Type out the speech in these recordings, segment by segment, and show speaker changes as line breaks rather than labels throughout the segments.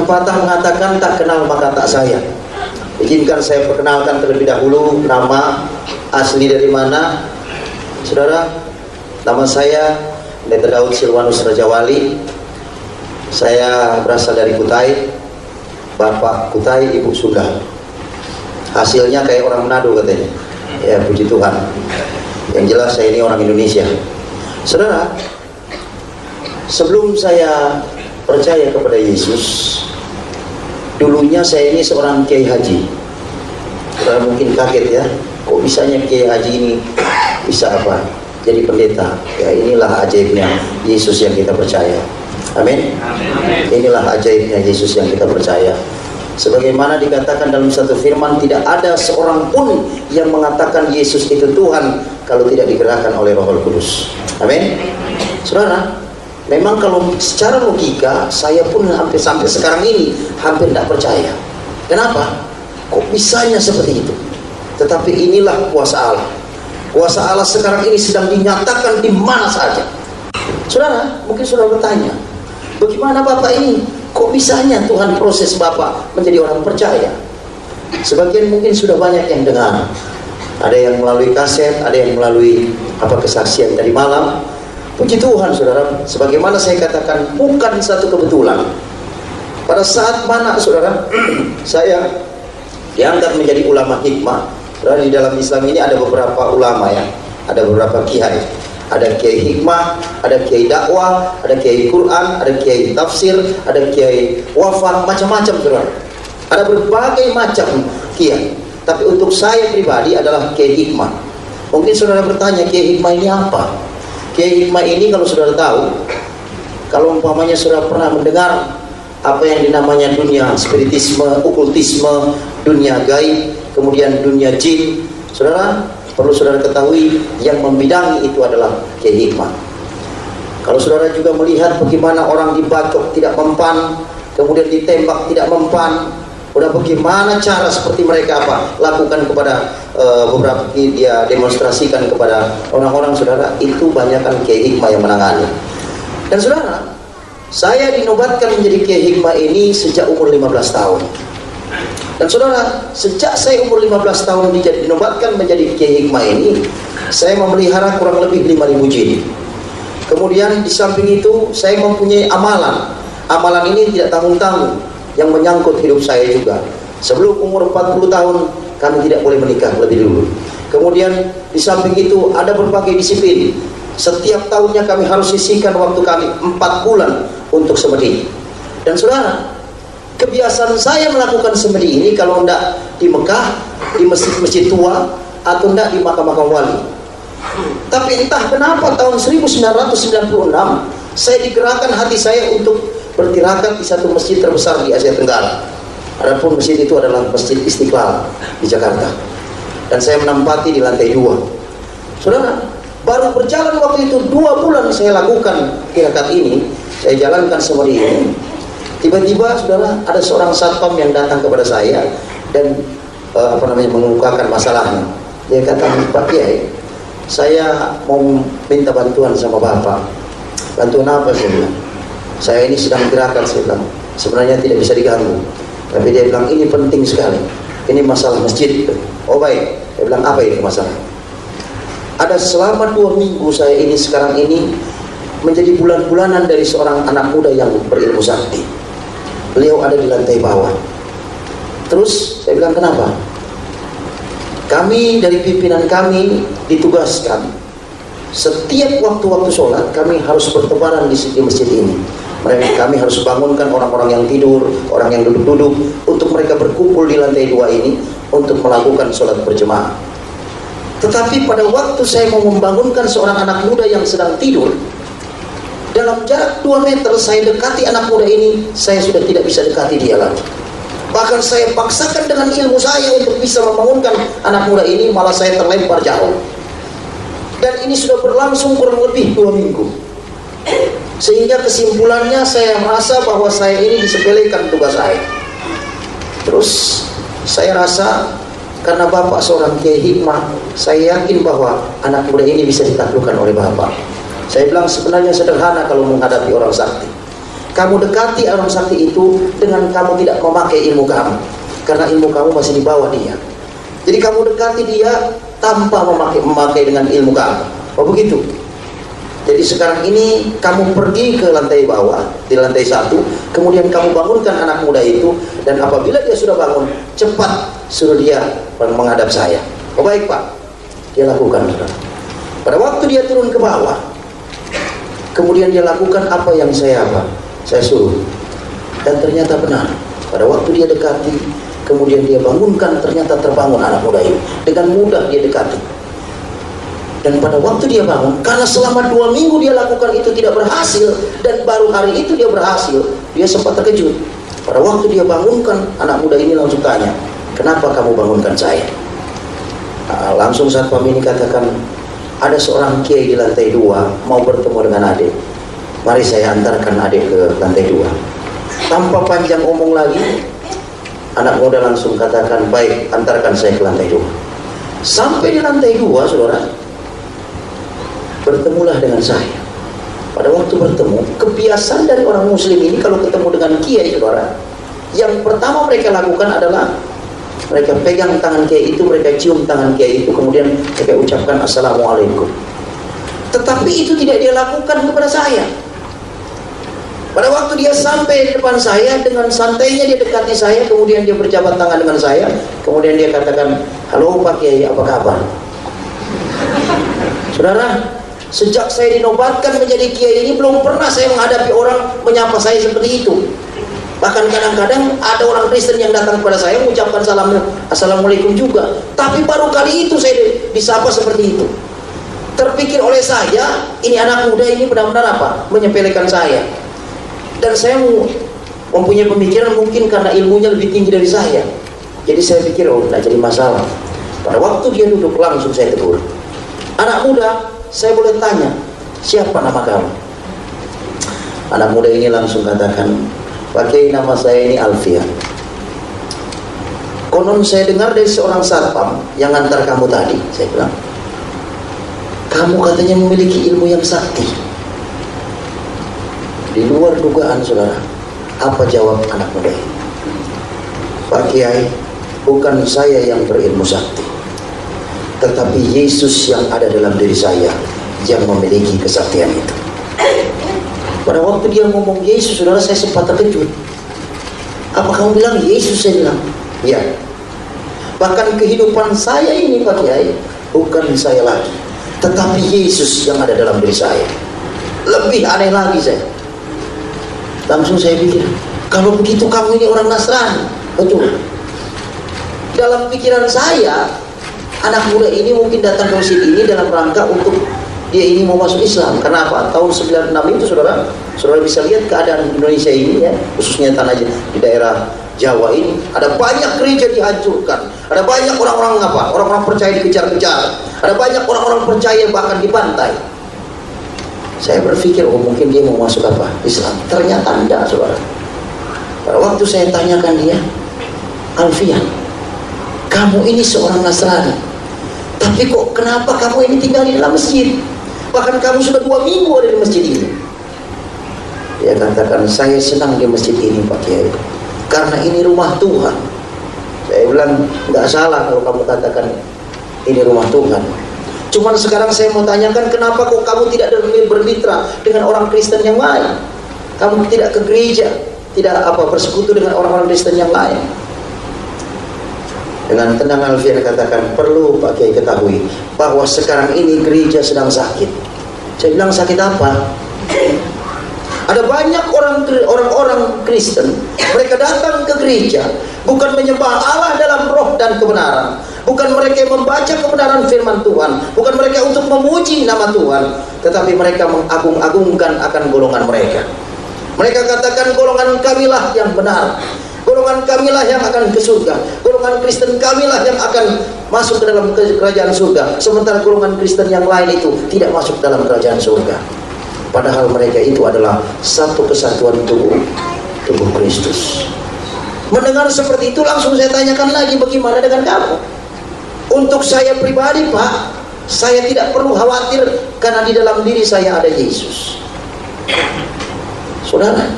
pepatah mengatakan tak kenal maka tak sayang. Izinkan saya perkenalkan terlebih dahulu nama asli dari mana. Saudara, nama saya Pendeta Daud Silwanus Rajawali. Saya berasal dari Kutai, Bapak Kutai, Ibu Sunda. Hasilnya kayak orang Manado katanya. Ya puji Tuhan. Yang jelas saya ini orang Indonesia. Saudara, sebelum saya percaya kepada Yesus, dulunya saya ini seorang kiai haji. Saudara mungkin kaget ya, kok bisanya kiai haji ini bisa apa? Jadi pendeta. Ya inilah ajaibnya Yesus yang kita percaya. Amin. Inilah ajaibnya Yesus yang kita percaya. Sebagaimana dikatakan dalam satu firman, tidak ada seorang pun yang mengatakan Yesus itu Tuhan kalau tidak digerakkan oleh Roh Kudus. Amin. Saudara, memang kalau secara logika saya pun sampai sekarang ini hampir tidak percaya. Kenapa? Kok bisanya seperti itu? Tetapi inilah kuasa Allah. Kuasa Allah sekarang ini sedang dinyatakan di mana saja. Saudara, mungkin saudara bertanya, bagaimana Bapak ini? Kok bisanya Tuhan proses Bapak menjadi orang percaya? Sebagian mungkin sudah banyak yang dengar. Ada yang melalui kaset, ada yang melalui kesaksian tadi malam. Puji Tuhan saudara, sebagaimana saya katakan, bukan satu kebetulan. Pada saat mana saudara saya diangkat menjadi ulama hikmah. Saudara, di dalam Islam ini ada beberapa ulama ya, ada beberapa kiai. Ada kiai hikmah, ada kiai dakwah, ada kiai Quran, ada kiai tafsir, ada kiai wafat, macam-macam saudara. Ada berbagai macam kiai. Tapi untuk saya pribadi adalah kiai hikmah. Mungkin saudara bertanya, kiai hikmah ini apa? Kiai hikmah ini kalau saudara tahu, kalau umpamanya saudara pernah mendengar apa yang dinamanya dunia spiritisme, okultisme, dunia gaib, kemudian dunia jin, saudara perlu saudara ketahui yang membidangi itu adalah kiai hikmah. Kalau saudara juga melihat bagaimana orang dibacok tidak mempan, kemudian ditembak tidak mempan, udah bagaimana cara seperti mereka lakukan kepada beberapa dia demonstrasikan kepada orang-orang, saudara, itu banyakkan kiai hikmah yang menangani. Dan saudara, saya dinobatkan menjadi kiai hikmah ini sejak umur 15 tahun. Dan saudara, sejak saya umur 15 tahun dinobatkan menjadi kiai hikmah ini, saya memelihara kurang lebih 5.000 jin. Kemudian di samping itu saya mempunyai amalan. Amalan ini tidak tanggung-tanggung, yang menyangkut hidup saya juga. Sebelum umur 40 tahun kami tidak boleh menikah lebih dulu. Kemudian di samping itu ada berbagai disiplin. Setiap tahunnya kami harus sisihkan waktu kami 4 bulan untuk semedi. Dan saudara, kebiasaan saya melakukan semedi ini kalau tidak di Mekah, di masjid-masjid tua, atau tidak di makam-makam wali. Tapi entah kenapa tahun 1996 saya digerakkan hati saya untuk bertirakat di satu masjid terbesar di Asia Tenggara. Adapun masjid itu adalah Masjid Istiqlal di Jakarta. Dan saya menempati di lantai 2. Saudara, baru berjalan waktu itu 2 bulan saya lakukan tirakat ini, saya jalankan semedi ini. Tiba-tiba saudara, ada seorang satpam yang datang kepada saya dan mengemukakan masalahnya. Dia kata, Pak Kiai, saya mau minta bantuan sama Bapak. Bantuan apa? Saya bilang, saya ini sedang gerakan. Saya bilang, sebenarnya tidak bisa diganggu. Tapi dia bilang, ini penting sekali. Ini masalah masjid. Oh baik. Dia bilang, apa itu masalah? Ada selama 2 minggu saya ini sekarang ini menjadi bulan-bulanan dari seorang anak muda yang berilmu sakti. Beliau ada di lantai bawah. Terus saya bilang, kenapa? Kami dari pimpinan kami ditugaskan setiap waktu-waktu sholat kami harus bertebaran di masjid ini. Kami harus bangunkan orang-orang yang tidur, orang yang duduk-duduk, untuk mereka berkumpul di lantai 2 ini untuk melakukan sholat berjemaah. Tetapi pada waktu saya mau membangunkan seorang anak muda yang sedang tidur, dalam jarak 2 meter saya dekati anak muda ini, saya sudah tidak bisa dekati dia lagi. Bahkan saya paksakan dengan ilmu saya untuk bisa membangunkan anak muda ini, malah saya terlempar jauh. Dan ini sudah berlangsung kurang lebih 2 minggu. Sehingga kesimpulannya saya merasa bahwa saya ini disepelekan tugas saya. Terus saya rasa karena Bapak seorang kiai hikmah, saya yakin bahwa anak muda ini bisa ditaklukkan oleh Bapak. Saya bilang, sebenarnya sederhana kalau menghadapi orang sakti. Kamu dekati orang sakti itu dengan kamu tidak memakai ilmu kamu, karena ilmu kamu masih di bawah dia. Jadi kamu dekati dia tanpa memakai dengan ilmu kamu. Oh begitu. Jadi sekarang ini kamu pergi ke lantai bawah, di lantai 1, kemudian kamu bangunkan anak muda itu, dan apabila dia sudah bangun, cepat suruh dia menghadap saya. Oh baik Pak, dia lakukan. Pada waktu dia turun ke bawah, kemudian dia lakukan apa yang saya suruh, dan ternyata benar. Pada waktu dia dekati, kemudian dia bangunkan, ternyata terbangun anak muda itu. Dengan mudah dia dekati. Dan pada waktu dia bangun, karena selama 2 minggu dia lakukan itu tidak berhasil, dan baru hari itu dia berhasil, dia sempat terkejut. Pada waktu dia bangunkan, anak muda ini langsung tanya, kenapa kamu bangunkan saya? Nah, langsung satpam ini katakan, ada seorang kiai di lantai 2 mau bertemu dengan adik. Mari saya antarkan adik ke lantai 2. Tanpa panjang omong lagi, anak muda langsung katakan, baik, antarkan saya ke lantai 2. Sampai di lantai 2, saudara, bertemulah dengan saya. Pada waktu bertemu, kebiasaan dari orang muslim ini kalau ketemu dengan kiai, saudara, yang pertama mereka lakukan adalah mereka pegang tangan kiai itu, mereka cium tangan kiai itu, kemudian mereka ucapkan assalamualaikum. Tetapi itu tidak dia lakukan kepada saya. Pada waktu dia sampai di depan saya, dengan santainya dia dekati saya, kemudian dia berjabat tangan dengan saya, kemudian dia katakan, halo Pak Kiai, apa kabar? Saudara, sejak saya dinobatkan menjadi kiai ini, belum pernah saya menghadapi orang menyapa saya seperti itu. Bahkan kadang-kadang ada orang Kristen yang datang kepada saya mengucapkan assalamualaikum juga. Tapi baru kali itu saya disapa seperti itu. Terpikir oleh saya, ini anak muda ini benar-benar apa? Menyepelekan saya. Dan saya mempunyai pemikiran mungkin karena ilmunya lebih tinggi dari saya. Jadi saya pikir, oh tidak jadi masalah. Pada waktu dia duduk, langsung saya tegur. Anak muda, saya boleh tanya, siapa nama kamu? Anak muda ini langsung katakan, Pak Kiai, nama saya ini Alfian. Konon saya dengar dari seorang satpam yang ngantar kamu tadi. Saya bilang, kamu katanya memiliki ilmu yang sakti. Di luar dugaan, saudara. Apa jawab anak muda ini? Pak Kiai, bukan saya yang berilmu sakti, tetapi Yesus yang ada dalam diri saya yang memiliki kesaktian itu. Pada waktu dia ngomong Yesus, saudara, saya sempat terkejut. Apa kamu bilang Yesus? Saya bilang, ya. Bahkan kehidupan saya ini, Pak Kiai, bukan saya lagi, tetapi Yesus yang ada dalam diri saya. Lebih aneh lagi saya. Langsung saya pikir, kalau begitu kamu ini orang Nasrani. Betul. Dalam pikiran saya, anak muda ini mungkin datang ke masjid ini dalam rangka untuk dia ini mau masuk Islam. Kenapa? Tahun 96 itu saudara bisa lihat keadaan Indonesia ini ya, khususnya di daerah Jawa ini, ada banyak gereja dihancurkan, ada banyak orang-orang percaya dikejar-kejar, ada banyak orang-orang percaya bahkan dibantai. Saya berpikir, oh mungkin dia mau masuk apa? Islam. Ternyata tidak, saudara. Pada waktu saya tanyakan dia, Alfian, kamu ini seorang Nasrani, tapi kok kenapa kamu ini tinggal di dalam masjid? Bahkan kamu sudah 2 minggu ada di masjid ini. Dia katakan, saya senang di masjid ini Pak Kiai, karena ini rumah Tuhan. Saya bilang, nggak salah kalau kamu katakan ini rumah Tuhan. Cuman sekarang saya mau tanyakan, kenapa kok kamu tidak bermitra dengan orang Kristen yang lain? Kamu tidak ke gereja, tidak bersekutu dengan orang-orang Kristen yang lain. Dengan tenang Alfian katakan, perlu Pak Kiai ketahui bahwa sekarang ini gereja sedang sakit. Saya bilang, sakit apa? Ada banyak orang-orang Kristen, mereka datang ke gereja bukan menyembah Allah dalam roh dan kebenaran, bukan mereka membaca kebenaran firman Tuhan, bukan mereka untuk memuji nama Tuhan, tetapi mereka mengagung-agungkan akan golongan mereka. Mereka katakan, golongan kamilah yang benar, golongan kamilah yang akan ke surga, golongan Kristen kamilah yang akan masuk ke dalam kerajaan surga, sementara golongan Kristen yang lain itu tidak masuk dalam kerajaan surga. Padahal mereka itu adalah satu kesatuan tubuh Kristus. Mendengar seperti itu, langsung saya tanyakan lagi, bagaimana dengan kamu? Untuk saya pribadi Pak, saya tidak perlu khawatir, karena di dalam diri saya ada Yesus. Saudara,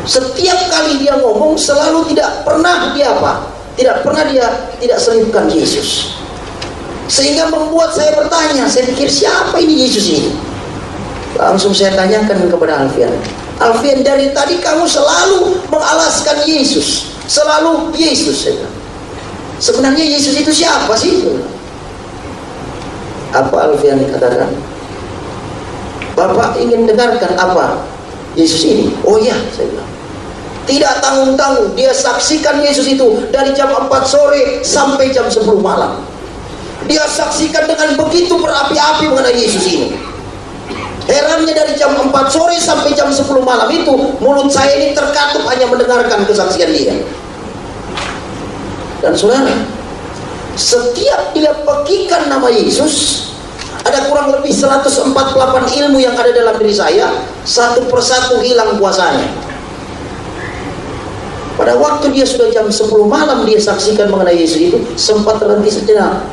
Setiap kali dia ngomong selalu tidak pernah dia apa? Tidak pernah dia tidak selipkan Yesus. Sehingga membuat saya bertanya, saya pikir siapa ini Yesus ini? Langsung saya tanyakan kepada Alfian. Alfian, dari tadi kamu selalu mengalaskan Yesus, selalu Yesus. Sebenarnya Yesus itu siapa sih? Apa Alfian katakan? Bapak ingin dengarkan apa Yesus ini? Oh iya, saya bilang. Tidak tanggung-tanggung dia saksikan Yesus itu dari jam 4 sore sampai jam 10 malam. Dia saksikan dengan begitu berapi-api mengenai Yesus ini. Herannya dari jam 4 sore sampai jam 10 malam itu mulut saya ini terkatup hanya mendengarkan kesaksian dia. Dan saudara, setiap dia pekikan nama Yesus, ada kurang lebih 148 ilmu yang ada dalam diri saya, satu persatu hilang kuasanya. Pada waktu dia sudah jam 10 malam dia saksikan mengenai Yesus itu, sempat terhenti sejenak.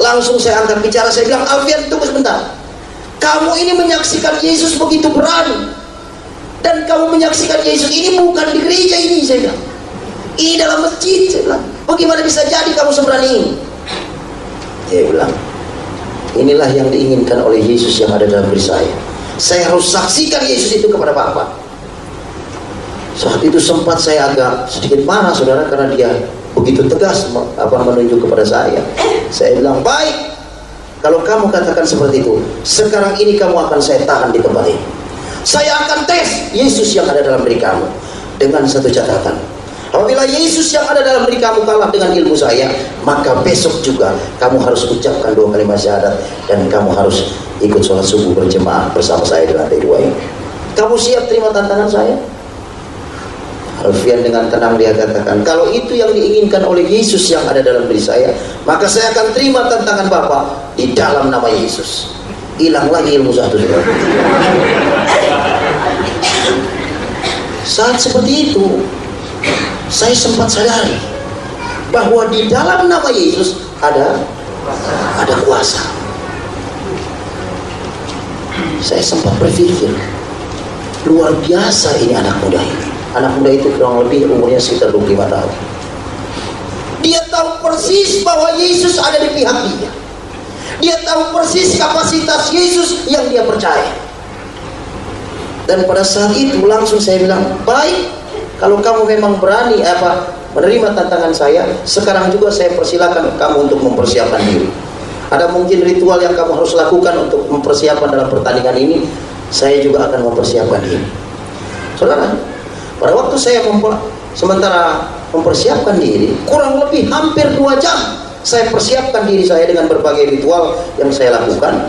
Langsung saya angkat bicara, saya bilang, Alfian, tunggu sebentar. Kamu ini menyaksikan Yesus begitu berani, dan kamu menyaksikan Yesus ini bukan di gereja ini, saya bilang. Ini dalam masjid, saya bilang. Bagaimana bisa jadi kamu seberani ini? Dia bilang, inilah yang diinginkan oleh Yesus yang ada dalam diri saya. Saya harus saksikan Yesus itu kepada Bapa. Saat itu sempat saya agak sedikit marah, saudara, karena dia begitu tegas menunjuk kepada saya. Saya bilang, baik, kalau kamu katakan seperti itu, sekarang ini kamu akan saya tahan di tempat ini. Saya akan tes Yesus yang ada dalam diri kamu dengan satu catatan. Apabila Yesus yang ada dalam diri kamu kalah dengan ilmu saya, maka besok juga kamu harus ucapkan 2 kalimat syahadat dan kamu harus ikut sholat subuh berjemaah bersama saya di lantai 2 ini. Kamu siap terima tantangan saya? Alfian dengan tenang dia katakan, kalau itu yang diinginkan oleh Yesus yang ada dalam diri saya, maka saya akan terima tantangan Bapak di dalam nama Yesus. Hilang lagi ilmu satu, saudara. Saat seperti itu, saya sempat sadari bahwa di dalam nama Yesus ada kuasa. Saya sempat berpikir, luar biasa ini anak muda ini. Anak muda itu kurang lebih umurnya sekitar 25 tahun. Dia tahu persis bahwa Yesus ada di pihak dia. Dia tahu persis kapasitas Yesus yang dia percaya. Dan pada saat itu langsung saya bilang, baik, kalau kamu memang berani menerima tantangan saya, sekarang juga saya persilakan kamu untuk mempersiapkan diri. Ada mungkin ritual yang kamu harus lakukan untuk mempersiapkan dalam pertandingan ini, saya juga akan mempersiapkan diri. Saudara, pada waktu saya sementara mempersiapkan diri, kurang lebih hampir 2 jam saya persiapkan diri saya dengan berbagai ritual yang saya lakukan.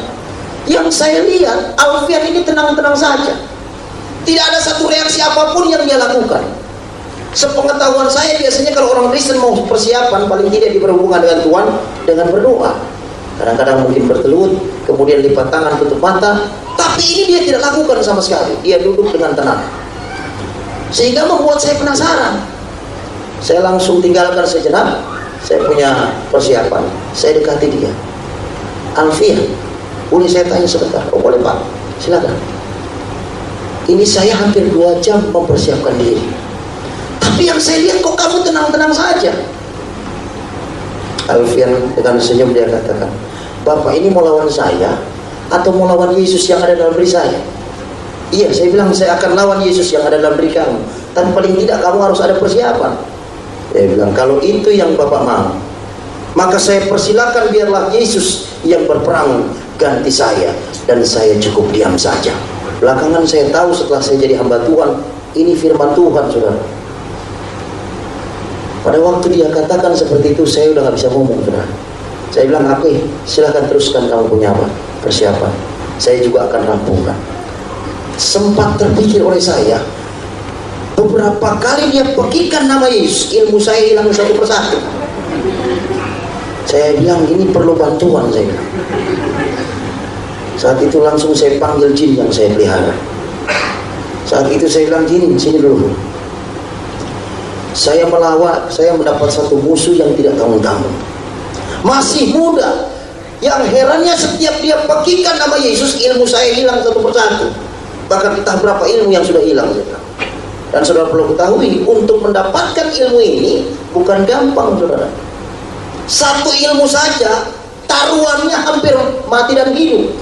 Yang saya lihat, Alfian ini tenang-tenang saja. Tidak ada satu reaksi apapun yang dia lakukan. Sepengetahuan saya, biasanya kalau orang Kristen mau persiapan, paling tidak berhubungan dengan Tuhan dengan berdoa. Kadang-kadang mungkin bertelut, kemudian lipat tangan, tutup mata. Tapi ini dia tidak lakukan sama sekali. Dia duduk dengan tenang. Sehingga membuat saya penasaran. Saya langsung tinggalkan sejenak. Saya punya persiapan. Saya dekati dia. Alfian, boleh saya tanya sebentar? Oh boleh Pak, silakan. Ini saya hampir 2 jam mempersiapkan diri. Tapi yang saya lihat kok kamu tenang-tenang saja. Alfian dengan senyum dia katakan, Bapak ini mau lawan saya atau mau lawan Yesus yang ada dalam diri saya? Iya, saya bilang saya akan lawan Yesus yang ada dalam diri kamu. Tapi paling tidak kamu harus ada persiapan. Dia bilang, kalau itu yang Bapak mau, maka saya persilakan biarlah Yesus yang berperang ganti saya, dan saya cukup diam saja. Belakangan saya tahu setelah saya jadi hamba Tuhan, ini firman Tuhan, saudara. Pada waktu dia katakan seperti itu, saya udah gak bisa ngomong, saudara. Saya bilang, oke, silakan teruskan kamu punya apa persiapan. Saya juga akan rampungkan. Sempat terpikir oleh saya, beberapa kali dia pekikan nama Yesus, ilmu saya hilang satu persatu. Saya bilang, ini perlu bantuan, saya bilang. Saat itu langsung saya panggil jin yang saya pelihara. Saat itu saya bilang, jin, sini dulu. Saya melawat, saya mendapat satu musuh yang tidak tanggung-tanggung. Masih muda. Yang herannya setiap dia pekikan nama Yesus, ilmu saya hilang satu persatu. Bahkan entah berapa ilmu yang sudah hilang. Dan saudara perlu ketahui, untuk mendapatkan ilmu ini bukan gampang, saudara. Satu ilmu saja taruhannya hampir mati dan hidup.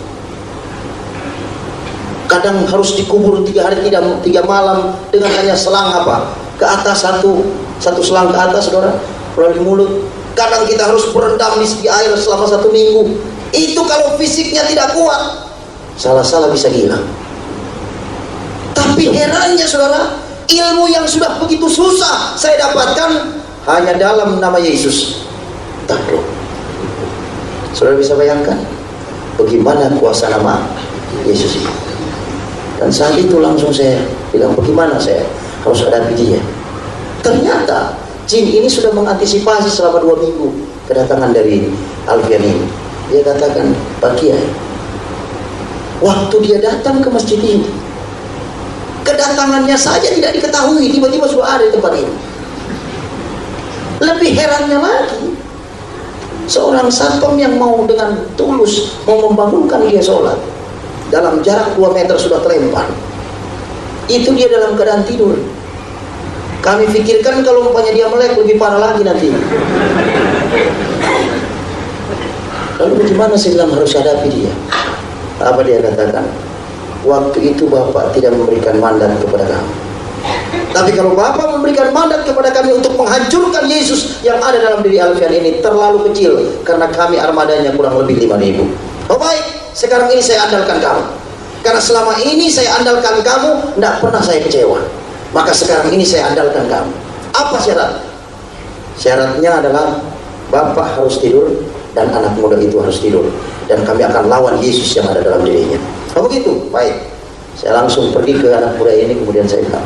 Kadang harus dikubur 3 hari 3 malam dengan hanya selang apa? Ke atas satu selang ke atas, saudara, melalui mulut. Kadang kita harus berendam di air selama 1 minggu. Itu kalau fisiknya tidak kuat, salah-salah bisa hilang. Tapi herannya, saudara, ilmu yang sudah begitu susah saya dapatkan hanya dalam nama Yesus. Takluk. Saudara bisa bayangkan bagaimana kuasa nama Yesus itu. Dan saat itu langsung saya bilang, bagaimana saya harus hadapi dia. Ternyata jin ini sudah mengantisipasi selama 2 minggu kedatangan dari Alfian ini. Dia katakan, Pak Kiai, waktu dia datang ke masjid ini, kedatangannya saja tidak diketahui, tiba-tiba sudah ada di tempat ini. Lebih herannya lagi, seorang satpam yang mau dengan tulus mau membangunkan dia sholat, dalam jarak 2 meter sudah terlempar, itu dia dalam keadaan tidur. Kami pikirkan kalau umpamanya dia melek lebih parah lagi nanti. Lalu bagaimana saya bilang harus hadapi dia? Apa dia katakan? Waktu itu Bapak tidak memberikan mandat kepada kami. Tapi kalau Bapak memberikan mandat kepada kami untuk menghancurkan Yesus yang ada dalam diri Alfian ini, terlalu kecil, karena kami armadanya kurang lebih 5.000. Oh baik, sekarang ini saya andalkan kamu. Karena selama ini saya andalkan kamu, tidak pernah saya kecewa. Maka sekarang ini saya andalkan kamu. Apa syarat? Syaratnya adalah Bapak harus tidur dan anak muda itu harus tidur, dan kami akan lawan Yesus yang ada dalam dirinya. Oh begitu? Baik. Saya langsung pergi ke anak muda ini, kemudian saya bilang,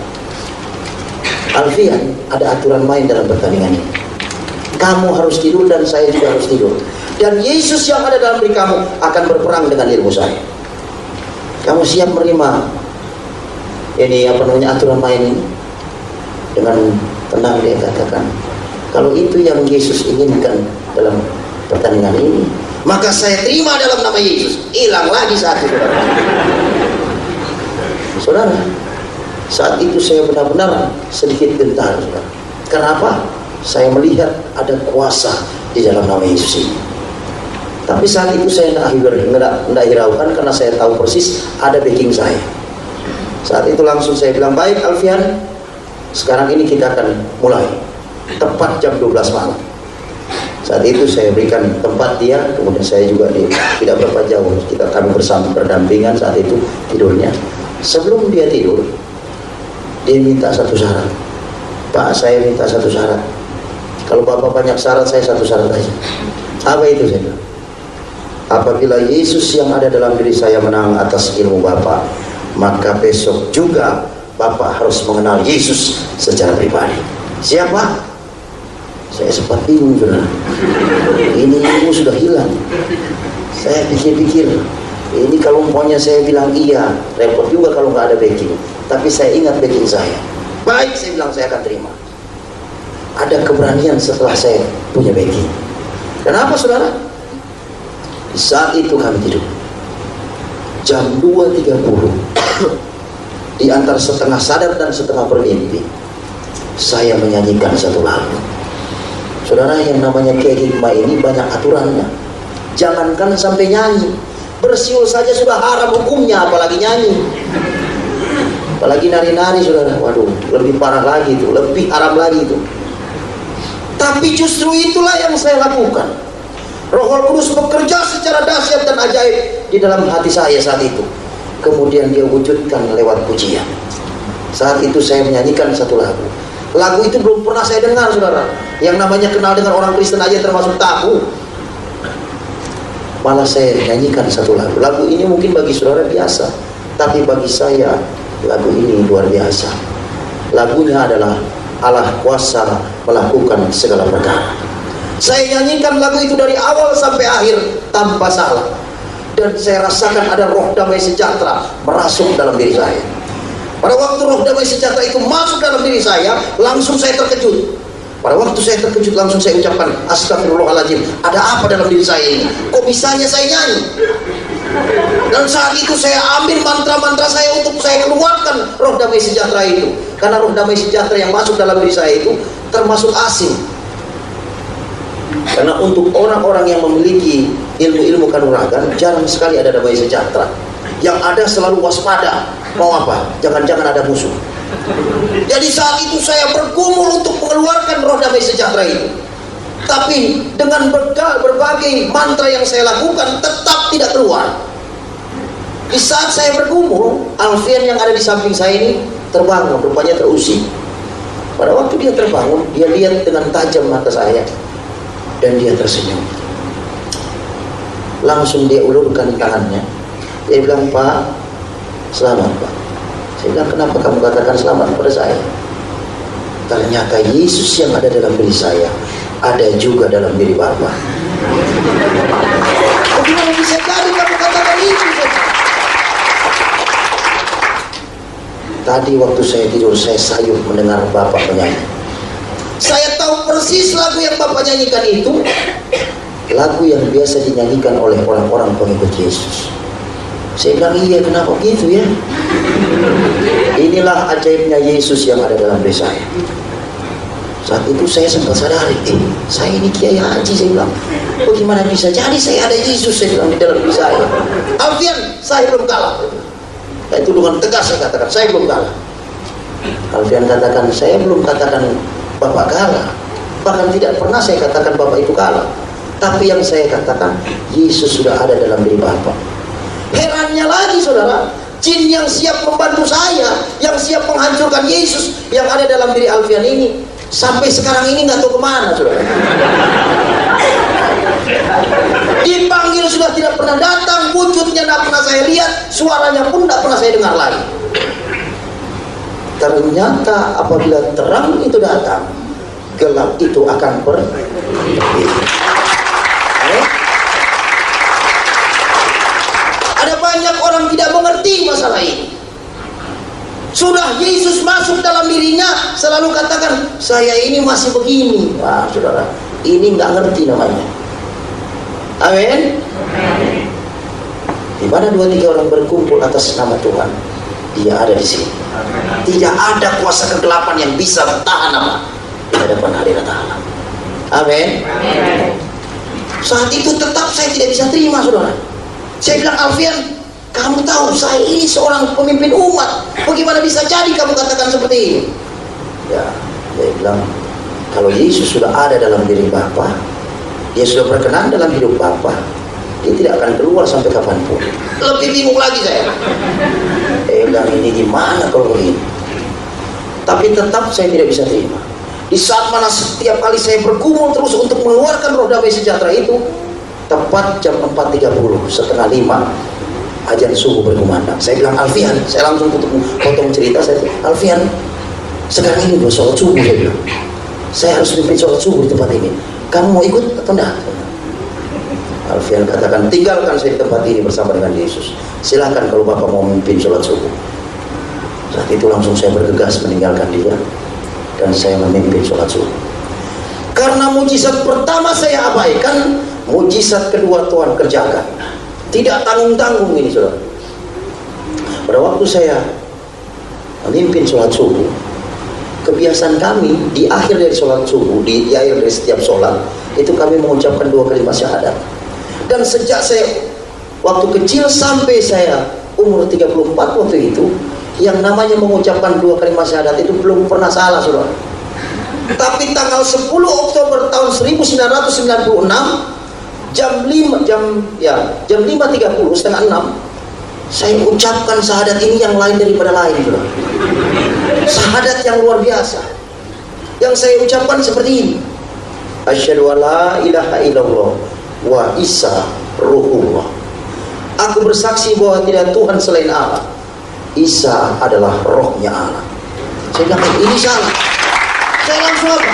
Alfian, ada aturan main dalam pertandingan ini. Kamu harus tidur dan saya juga harus tidur. Dan Yesus yang ada dalam diri kamu akan berperang dengan ilmu saya. Kamu siap menerima ini aturan main ini? Dengan tenang dia katakan, kalau itu yang Yesus inginkan dalam pertandingan ini, maka saya terima dalam nama Yesus. Hilang lagi saat itu, saudara. Saat itu saya benar-benar sedikit gentar, saudara. Kenapa? Saya melihat ada kuasa di dalam nama Yesus ini. Tapi saat itu saya tidak hiraukan, karena saya tahu persis ada backing saya. Saat itu langsung saya bilang, baik Alfian, sekarang ini kita akan mulai tepat jam 12 malam. Saat itu saya berikan tempat dia, kemudian saya juga tidak berapa jauh, kami bersama berdampingan saat itu tidurnya. Sebelum dia tidur, dia minta satu syarat. Pak, saya minta satu syarat. Kalau Bapak banyak syarat, saya satu syarat aja. Apa itu? Saya bilang, apabila Yesus yang ada dalam diri saya menang atas ilmu Bapak, maka besok juga Bapak harus mengenal Yesus secara pribadi. Siapa? Saya sempat bingung, saudara. Ini ilmu sudah hilang. Saya pikir-pikir, ini kalau umpamanya saya bilang iya, repot juga kalau nggak ada backing. Tapi saya ingat backing saya. Baik, saya bilang saya akan terima. Ada keberanian setelah saya punya backing. Kenapa, saudara? Di saat itu kami tidur. Jam 2.30, di antara setengah sadar dan setengah bermimpi, saya menyanyikan satu lagu. Saudara, yang namanya Kiai Hikmah ini banyak aturannya. Jangankan sampai nyanyi, bersiul saja sudah haram hukumnya, apalagi nyanyi, apalagi nari-nari, saudara. Waduh, lebih parah lagi itu, lebih haram lagi itu. Tapi justru itulah yang saya lakukan. Roh Kudus bekerja secara dahsyat dan ajaib di dalam hati saya saat itu. Kemudian dia wujudkan lewat pujian. Saat itu saya menyanyikan satu lagu. Lagu itu belum pernah saya dengar, saudara. Yang namanya kenal dengan orang Kristen aja termasuk tabu. Malah saya nyanyikan satu lagu. Lagu ini mungkin bagi saudara biasa, tapi bagi saya lagu ini luar biasa. Lagunya adalah Allah kuasa melakukan segala perkara. Saya nyanyikan lagu itu dari awal sampai akhir tanpa salah. Dan saya rasakan ada roh damai sejahtera merasuk dalam diri saya. Pada waktu roh damai sejahtera itu masuk dalam diri saya, langsung saya terkejut. Pada waktu saya terkejut, langsung saya ucapkan, astagfirullahaladzim, ada apa dalam diri saya ini? Kok bisanya saya nyanyi? Dan saat itu saya ambil mantra-mantra saya untuk saya keluarkan roh damai sejahtera itu. Karena roh damai sejahtera yang masuk dalam diri saya itu termasuk asing. Karena untuk orang-orang yang memiliki ilmu-ilmu kanuragan, jarang sekali ada damai sejahtera. Yang ada selalu waspada. Mau apa? Jangan-jangan ada musuh. Jadi saat itu saya bergumul untuk mengeluarkan roh damai sejahtera itu. Tapi dengan berbagai mantra yang saya lakukan tetap tidak keluar. Di saat saya bergumul, Alfian yang ada di samping saya ini terbangun, rupanya terusik. Pada waktu dia terbangun, dia lihat dengan tajam mata saya dan dia tersenyum. Langsung dia ulurkan tangannya. Dia bilang, "Pak, selamat Pak." Saya bilang, "Kenapa kamu katakan selamat kepada saya?" Ternyata Yesus yang ada dalam diri saya ada juga dalam diri Bapak. Bagaimana bisa jadi kamu katakan itu? Tadi waktu saya tidur, saya sayup mendengar Bapak menyanyi. Saya tahu persis lagu yang Bapak nyanyikan itu lagu yang biasa dinyanyikan oleh orang-orang pengikut Yesus. Saya bilang, "Iya, kenapa gitu ya?" Inilah ajaibnya Yesus yang ada dalam diri saya. Saat itu saya sempat sadari, saya ini Kiai Haji. Saya bilang, bagaimana bisa jadi saya ada Yesus, saya bilang, di dalam diri saya. Alfian, saya belum kalah. Itu dengan tegas saya katakan, saya belum kalah. Alfian katakan, saya belum katakan Bapak kalah. Bahkan tidak pernah saya katakan Bapak itu kalah. Tapi yang saya katakan, Yesus sudah ada dalam diri Bapak. Herannya lagi saudara, jin yang siap membantu saya, yang siap menghancurkan Yesus yang ada dalam diri Alfian ini, sampai sekarang ini nggak tahu kemana saudara. Dipanggil sudah tidak pernah datang, wujudnya tidak pernah saya lihat, suaranya pun tidak pernah saya dengar lagi. Ternyata apabila terang itu datang, gelap itu akan pergi. Ada banyak orang tidak mengerti masalah ini. Sudah Yesus masuk dalam dirinya, selalu katakan, "Saya ini masih begini." Wah saudara, ini nggak ngerti namanya. Amin. Di mana 2-3 orang berkumpul atas nama Tuhan, Dia ada di sini. Tidak ada kuasa kegelapan yang bisa bertahan lama di hadapan hadirat Allah. Amin. Saat itu tetap saya tidak bisa terima saudara. Saya bilang, "Alfian, kamu tahu saya ini seorang pemimpin umat, bagaimana bisa jadi kamu katakan seperti ini?" Ya, dia bilang, "Kalau Yesus sudah ada dalam diri Bapa, Dia sudah berkenan dalam hidup Bapa, Dia tidak akan keluar sampai kapanpun." Lebih bingung lagi saya. Dia bilang, "Ini gimana kalau begini?" Tapi tetap saya tidak bisa terima. Di saat mana setiap kali saya bergumul terus untuk mengeluarkan roh damai sejahtera itu, tepat jam 4.30, setengah 5, ajan subuh berkumandang. Saya bilang, "Alfian," saya langsung potong cerita. Saya bilang, "Alfian, sekarang ini udah sholat subuh." Saya bilang, "Saya harus mimpin sholat subuh di tempat ini. Kamu mau ikut atau enggak?" Alfian katakan, "Tinggalkan saya di tempat ini bersama dengan Yesus. Silahkan kalau Bapak mau memimpin sholat subuh." Saat itu langsung saya bergegas meninggalkan dia dan saya memimpin sholat subuh. Karena mujizat pertama saya abaikan, mujizat kedua Tuhan kerjakan. Tidak tanggung-tanggung ini saudara. Pada waktu saya memimpin sholat subuh, kebiasaan kami di akhir dari sholat subuh, di akhir dari setiap sholat itu kami mengucapkan 2 kalimat syahadat. Dan sejak saya waktu kecil sampai saya umur 34 waktu itu, yang namanya mengucapkan 2 kalimat syahadat itu belum pernah salah saudara. Tapi tanggal 10 Oktober tahun 1996 jam 5.30, setengah 6, saya ucapkan syahadat ini yang lain daripada lain saudara. Syahadat yang luar biasa. Yang saya ucapkan seperti ini, "Asyhadu alla ilaha illallah wa Isa ruhullah." Aku bersaksi bahwa tidak Tuhan selain Allah. Isa adalah rohnya Allah. Saya bilang, ini salah. Saya langsung apa?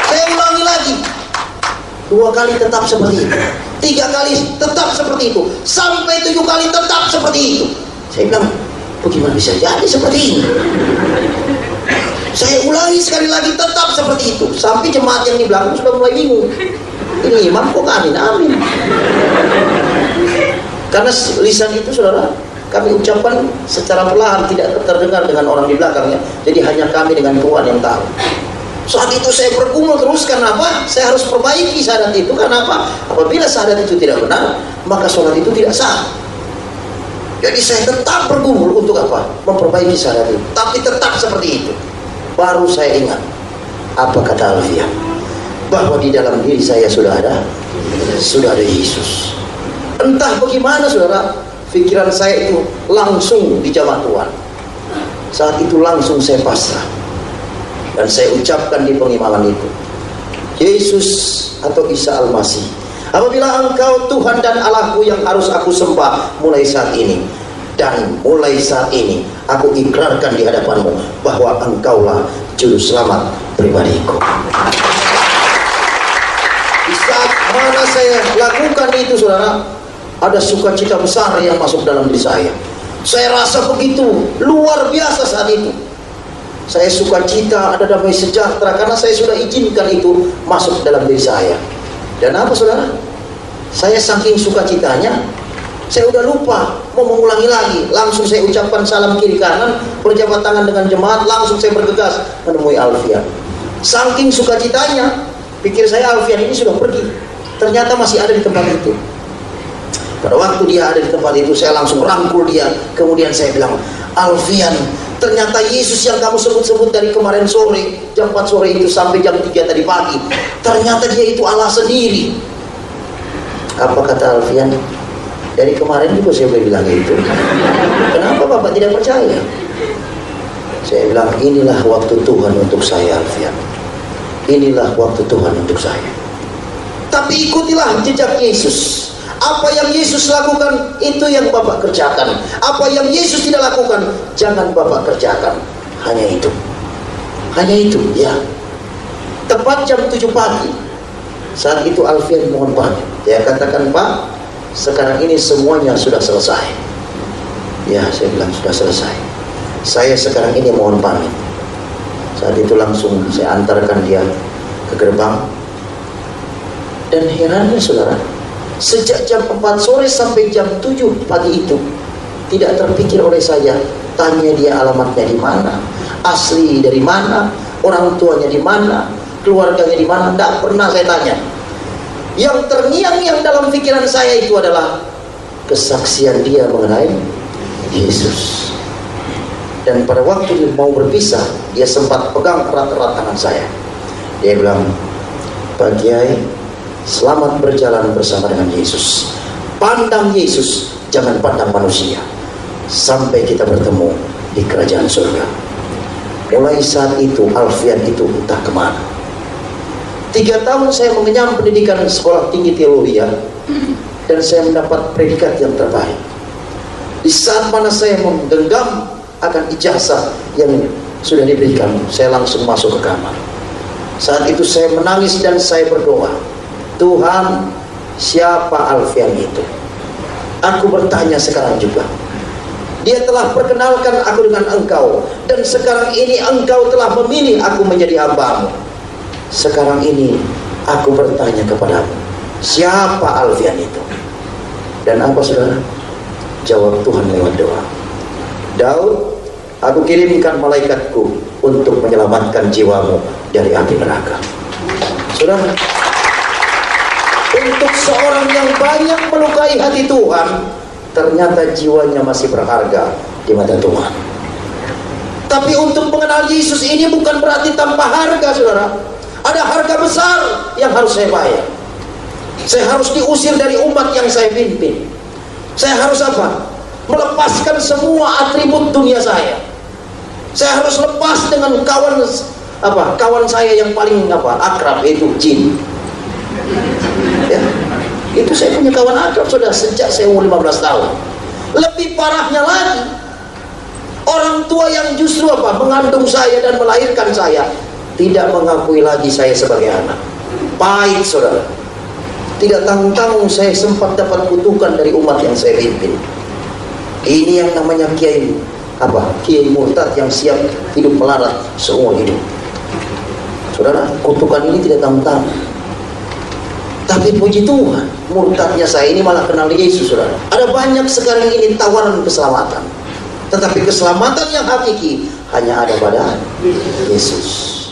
Saya ulangi lagi. 2 kali tetap seperti itu. 3 kali tetap seperti itu. Sampai 7 kali tetap seperti itu. Saya bilang, bagaimana bisa jadi seperti ini? Saya ulangi sekali lagi tetap seperti itu. Sampai jemaat yang di belakang sudah mulai bingung. Ini imam kok amin-amin. Karena lisan itu saudara, kami ucapkan secara perlahan, tidak terdengar dengan orang di belakangnya. Jadi hanya kami dengan Tuhan yang tahu. Saat itu saya bergumul terus, kenapa? Saya harus perbaiki syahadat itu, kenapa? Apabila syahadat itu tidak benar, maka sholat itu tidak sah. Jadi saya tetap bergumul untuk apa? Memperbaiki syahadat itu. Tapi tetap seperti itu. Baru saya ingat, apa kata Alfian? Bahwa di dalam diri saya sudah ada Yesus. Entah bagaimana saudara, pikiran saya itu langsung dijamah Tuhan. Saat itu langsung saya pasrah. Dan saya ucapkan di pengimaman itu, Yesus atau Isa Al-Masih, apabila Engkau Tuhan dan Allahku yang harus aku sembah mulai saat ini, dan mulai saat ini aku ikrarkan di hadapan-Mu bahwa Engkaulah juru selamat pribadiku. Di saat mana saya lakukan itu saudara, ada sukacita besar yang masuk dalam diri saya. Saya rasa begitu luar biasa saat itu. Saya sukacita, ada damai sejahtera, karena saya sudah izinkan itu masuk dalam diri saya. Dan apa saudara? Saya saking sukacitanya, saya udah lupa mau mengulangi lagi. Langsung saya ucapkan salam kiri kanan, berjabat tangan dengan jemaat, langsung saya bergegas menemui Alfian. Saking sukacitanya, pikir saya Alfian ini sudah pergi. Ternyata masih ada di tempat itu. Pada waktu dia ada di tempat itu, saya langsung rangkul dia. Kemudian saya bilang, Alfian, ternyata Yesus yang kamu sebut-sebut dari kemarin sore, jam 4 sore itu sampai jam 3 tadi pagi, ternyata dia itu Allah sendiri. Apa kata Alfian? Dari kemarin juga saya bilang itu. Kenapa Bapak tidak percaya? Saya bilang, inilah waktu Tuhan untuk saya Alfian. Inilah waktu Tuhan untuk saya. Tapi ikutilah jejak Yesus. Apa yang Yesus lakukan, itu yang Bapak kerjakan. Apa yang Yesus tidak lakukan, jangan Bapak kerjakan. Hanya itu. Hanya itu, ya. Tepat jam 7 pagi. Saat itu Alfian mohon pamit. Dia katakan, Pak, sekarang ini semuanya sudah selesai. Ya, saya bilang sudah selesai. Saya sekarang ini mohon pamit. Saat itu langsung saya antarkan dia ke gerbang. Dan herannya saudara, sejak jam 4 sore sampai jam 7 pagi itu tidak terpikir oleh saya tanya dia alamatnya di mana, asli dari mana, orang tuanya di mana, keluarganya di mana. Tidak pernah saya tanya. Yang terngiang-ngiang dalam pikiran saya itu adalah kesaksian dia mengenai Yesus. Dan pada waktu dia mau berpisah, dia sempat pegang erat-erat tangan saya. Dia bilang, Pak Kiai, selamat berjalan bersama dengan Yesus. Pandang Yesus, jangan pandang manusia. Sampai kita bertemu di kerajaan surga. Mulai saat itu Alfian itu entah kemana. 3 tahun saya mengenyam pendidikan sekolah tinggi teologi, dan saya mendapat predikat yang terbaik. Di saat mana saya menggenggam akan ijazah yang sudah diberikan, saya langsung masuk ke kamar. Saat itu saya menangis dan saya berdoa, Tuhan, siapa Alfian itu? Aku bertanya sekarang juga. Dia telah perkenalkan aku dengan Engkau, dan sekarang ini Engkau telah memilih aku menjadi hamba-Mu. Sekarang ini aku bertanya kepadamu, siapa Alfian itu? Dan apa saudara? Jawab Tuhan lewat doa. Daud, aku kirimkan malaikatku untuk menyelamatkan jiwamu dari api neraka. Saudara, untuk seorang yang banyak melukai hati Tuhan, ternyata jiwanya masih berharga di mata Tuhan. Tapi untuk mengenal Yesus ini bukan berarti tanpa harga, saudara. Ada harga besar yang harus saya bayar. Saya harus diusir dari umat yang saya pimpin. Saya harus apa? Melepaskan semua atribut dunia saya. Saya harus lepas dengan kawan saya yang paling akrab, yaitu jin. Ya, itu saya punya kawan akrab sudah sejak saya umur 15 tahun. Lebih parahnya lagi, orang tua yang justru mengandung saya dan melahirkan saya tidak mengakui lagi saya sebagai anak. Pahit saudara. Tidak tanggung-tanggung saya sempat dapat kutukan dari umat yang saya pimpin. Ini yang namanya kiai kiai murtad yang siap hidup melarat seumur hidup. Saudara, kutukan ini tidak tanggung-tanggung. Tapi puji Tuhan, murtadnya saya ini malah kenal Yesus, saudara. Ada banyak sekarang ini tawaran keselamatan, tetapi keselamatan yang hakiki hanya ada pada Yesus.